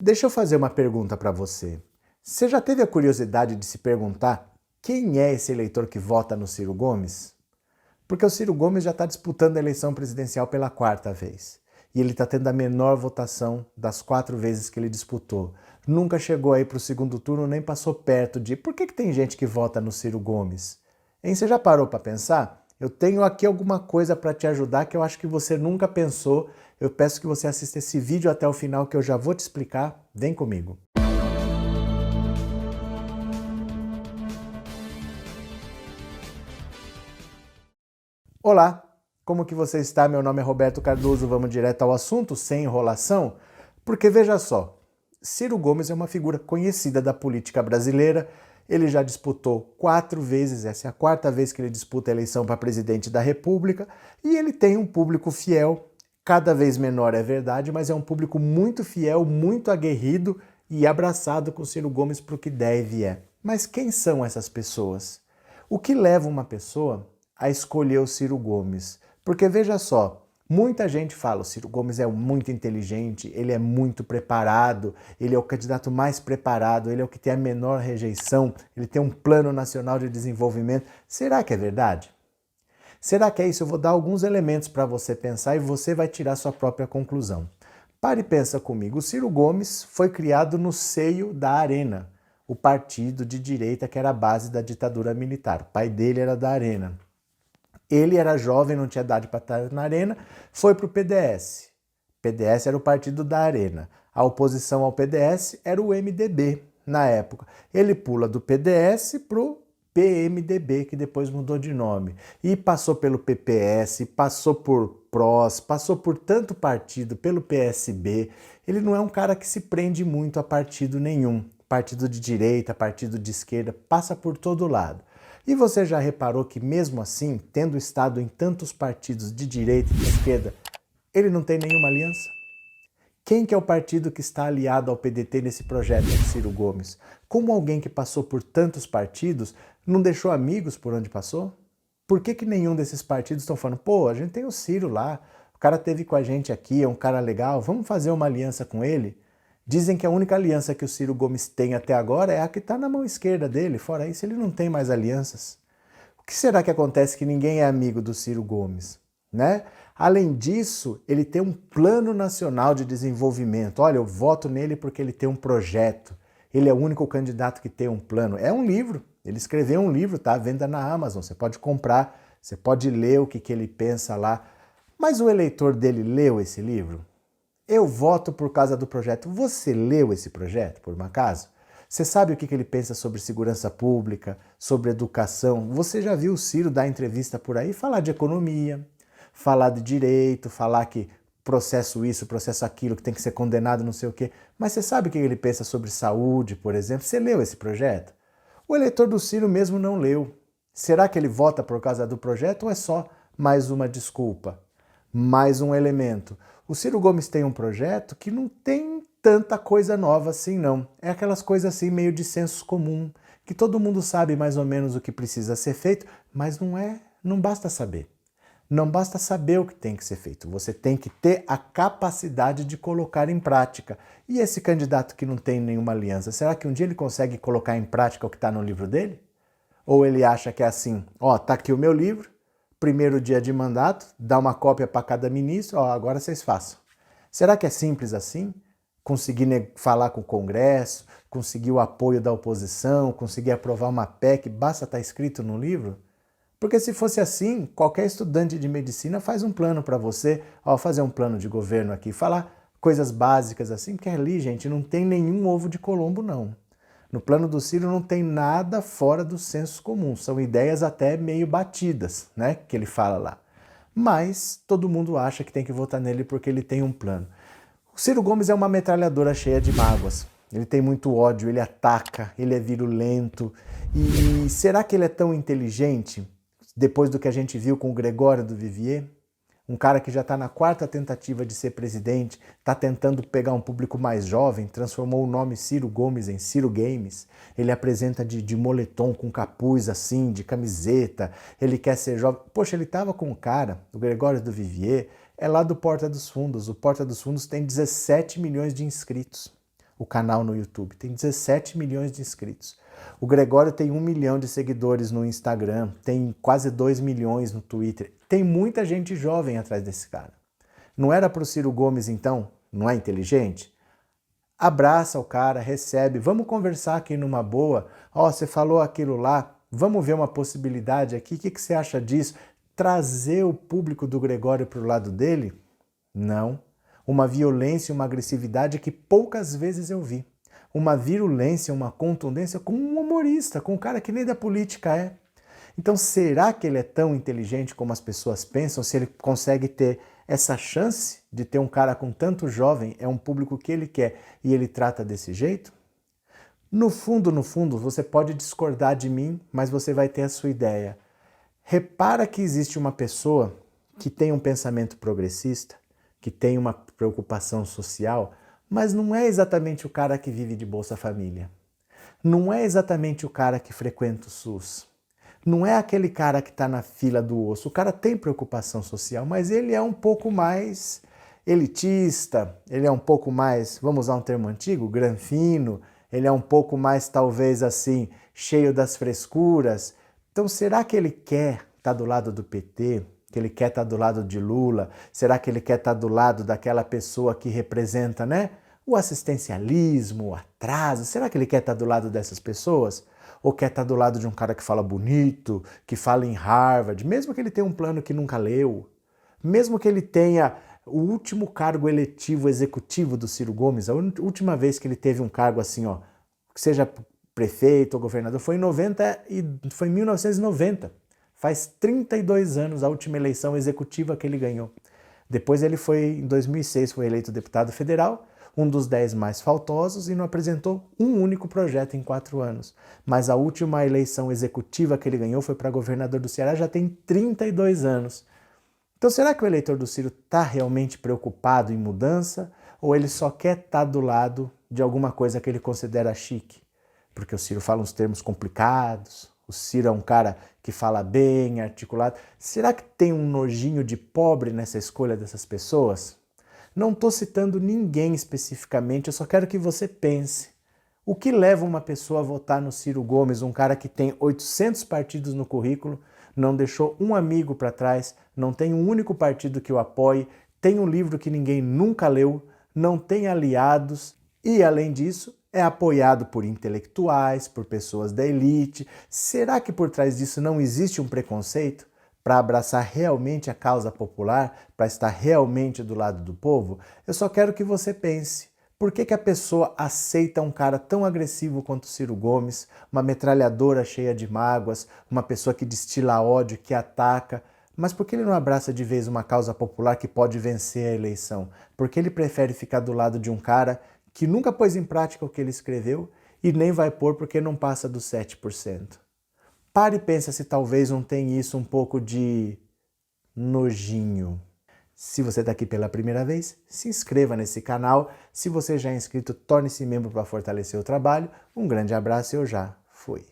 Deixa eu fazer uma pergunta para você. Você já teve a curiosidade de se perguntar quem é esse eleitor que vota no Ciro Gomes? Porque o Ciro Gomes já está disputando a eleição presidencial pela quarta vez. E ele está tendo a menor votação das 4 vezes que ele disputou. Nunca chegou aí para o segundo turno, nem passou perto de... Por que tem gente que vota no Ciro Gomes? Hein, você já parou para pensar? Eu tenho aqui alguma coisa para te ajudar que eu acho que você nunca pensou. Eu peço que você assista esse vídeo até o final que eu já vou te explicar. Vem comigo. Olá, como que você está? Meu nome é Roberto Cardoso, vamos direto ao assunto, sem enrolação? Porque veja só, Ciro Gomes é uma figura conhecida da política brasileira, ele já disputou 4 vezes, essa é a quarta vez que ele disputa a eleição para presidente da República, e ele tem um público fiel, cada vez menor é verdade, mas é um público muito fiel, muito aguerrido e abraçado com Ciro Gomes para o que der e vier. Mas quem são essas pessoas? O que leva uma pessoa a escolher o Ciro Gomes? Porque veja só, muita gente fala, o Ciro Gomes é muito inteligente, ele é muito preparado, ele é o candidato mais preparado, ele é o que tem a menor rejeição, ele tem um plano nacional de desenvolvimento. Será que é verdade? Será que é isso? Eu vou dar alguns elementos para você pensar e você vai tirar sua própria conclusão. Pare e pensa comigo. O Ciro Gomes foi criado no seio da Arena, o partido de direita que era a base da ditadura militar. O pai dele era da Arena. Ele era jovem, não tinha idade para estar na Arena, foi para o PDS. PDS era o partido da Arena. A oposição ao PDS era o MDB na época. Ele pula do PDS para o PMDB, que depois mudou de nome. E passou pelo PPS, passou por PROS, passou por tanto partido, pelo PSB. Ele não é um cara que se prende muito a partido nenhum. Partido de direita, partido de esquerda, passa por todo lado. E você já reparou que mesmo assim, tendo estado em tantos partidos de direita e de esquerda, ele não tem nenhuma aliança? Quem que é o partido que está aliado ao PDT nesse projeto de Ciro Gomes? Como alguém que passou por tantos partidos não deixou amigos por onde passou? Por que nenhum desses partidos estão falando, pô, a gente tem o Ciro lá, o cara esteve com a gente aqui, é um cara legal, vamos fazer uma aliança com ele? Dizem que a única aliança que o Ciro Gomes tem até agora é a que está na mão esquerda dele, fora isso ele não tem mais alianças. O que será que acontece que ninguém é amigo do Ciro Gomes? Né? Além disso, ele tem um plano nacional de desenvolvimento. Olha, eu voto nele porque ele tem um projeto. Ele é o único candidato que tem um plano. É um livro. Ele escreveu um livro, tá à venda na Amazon. Você pode comprar, você pode ler o que ele pensa lá. Mas o eleitor dele leu esse livro? Eu voto por causa do projeto. Você leu esse projeto, por um acaso? Você sabe o que ele pensa sobre segurança pública, sobre educação? Você já viu o Ciro dar entrevista por aí falar de economia, falar de direito, falar que processo isso, processo aquilo, que tem que ser condenado, não sei o quê. Mas você sabe o que ele pensa sobre saúde, por exemplo? Você leu esse projeto? O eleitor do Ciro mesmo não leu. Será que ele vota por causa do projeto ou é só mais uma desculpa? Mais um elemento. O Ciro Gomes tem um projeto que não tem tanta coisa nova assim, não. É aquelas coisas assim meio de senso comum, que todo mundo sabe mais ou menos o que precisa ser feito, mas não basta saber. Não basta saber o que tem que ser feito, você tem que ter a capacidade de colocar em prática. E esse candidato que não tem nenhuma aliança, será que um dia ele consegue colocar em prática o que está no livro dele? Ou ele acha que é assim, ó, tá aqui o meu livro, primeiro dia de mandato, dá uma cópia para cada ministro, ó, agora vocês façam. Será que é simples assim? Conseguir falar com o Congresso, conseguir o apoio da oposição, conseguir aprovar uma PEC, basta estar escrito no livro? Porque se fosse assim, qualquer estudante de medicina faz um plano para você, ó, fazer um plano de governo aqui, falar coisas básicas assim, porque ali, gente, não tem nenhum ovo de Colombo, não. No plano do Ciro não tem nada fora do senso comum, são ideias até meio batidas, né, que ele fala lá. Mas todo mundo acha que tem que votar nele porque ele tem um plano. O Ciro Gomes é uma metralhadora cheia de mágoas. Ele tem muito ódio, ele ataca, ele é virulento. E será que ele é tão inteligente depois do que a gente viu com o Gregório do Vivier? Um cara que já está na quarta tentativa de ser presidente, está tentando pegar um público mais jovem, transformou o nome Ciro Gomes em Ciro Games. Ele apresenta de moletom, com capuz assim, de camiseta. Ele quer ser jovem. Poxa, ele estava com um cara, o Gregório do Vivier, é lá do Porta dos Fundos. O Porta dos Fundos tem 17 milhões de inscritos. o canal no YouTube, tem 17 milhões de inscritos. O Gregório tem 1 milhão de seguidores no Instagram, tem quase 2 milhões no Twitter. Tem muita gente jovem atrás desse cara. Não era para o Ciro Gomes, então? Não é inteligente? Abraça o cara, recebe, vamos conversar aqui numa boa. Ó, você falou aquilo lá, vamos ver uma possibilidade aqui, o que você acha disso? Trazer o público do Gregório para o lado dele? Não. Uma violência e uma agressividade que poucas vezes eu vi. Uma virulência, uma contundência com um humorista, com um cara que nem da política é. Então, será que ele é tão inteligente como as pessoas pensam? Se ele consegue ter essa chance de ter um cara com tanto jovem, é um público que ele quer e ele trata desse jeito? No fundo, você pode discordar de mim, mas você vai ter a sua ideia. Repara que existe uma pessoa que tem um pensamento progressista, que tem uma preocupação social, mas não é exatamente o cara que vive de Bolsa Família. Não é exatamente o cara que frequenta o SUS. Não é aquele cara que está na fila do osso. O cara tem preocupação social, mas ele é um pouco mais elitista, ele é um pouco mais, vamos usar um termo antigo, granfino, ele é um pouco mais, talvez assim, cheio das frescuras. Então, será que ele quer estar do lado do PT? Que ele quer estar do lado de Lula? Será que ele quer estar do lado daquela pessoa que representa, né, o assistencialismo, o atraso? Será que ele quer estar do lado dessas pessoas? Ou quer estar do lado de um cara que fala bonito, que fala em Harvard, mesmo que ele tenha um plano que nunca leu, mesmo que ele tenha o último cargo eletivo executivo do Ciro Gomes, a última vez que ele teve um cargo assim, ó, que seja prefeito ou governador, foi em 1990. Faz 32 anos a última eleição executiva que ele ganhou. Depois ele em 2006, foi eleito deputado federal, um dos 10 mais faltosos, e não apresentou um único projeto em 4 anos. Mas a última eleição executiva que ele ganhou foi para governador do Ceará, já tem 32 anos. Então, será que o eleitor do Ciro está realmente preocupado em mudança, ou ele só quer estar do lado de alguma coisa que ele considera chique? Porque o Ciro fala uns termos complicados, o Ciro é um cara que fala bem, articulado. Será que tem um nojinho de pobre nessa escolha dessas pessoas? Não estou citando ninguém especificamente, eu só quero que você pense. O que leva uma pessoa a votar no Ciro Gomes, um cara que tem 800 partidos no currículo, não deixou um amigo para trás, não tem um único partido que o apoie, tem um livro que ninguém nunca leu, não tem aliados e, além disso, é apoiado por intelectuais, por pessoas da elite? Será que por trás disso não existe um preconceito para abraçar realmente a causa popular, para estar realmente do lado do povo? Eu só quero que você pense. Por que a pessoa aceita um cara tão agressivo quanto o Ciro Gomes, uma metralhadora cheia de mágoas, uma pessoa que destila ódio, que ataca? Mas por que ele não abraça de vez uma causa popular que pode vencer a eleição? Porque ele prefere ficar do lado de um cara que nunca pôs em prática o que ele escreveu e nem vai pôr porque não passa dos 7%. Pare e pensa se talvez não tem isso um pouco de nojinho. Se você está aqui pela primeira vez, se inscreva nesse canal. Se você já é inscrito, torne-se membro para fortalecer o trabalho. Um grande abraço e eu já fui.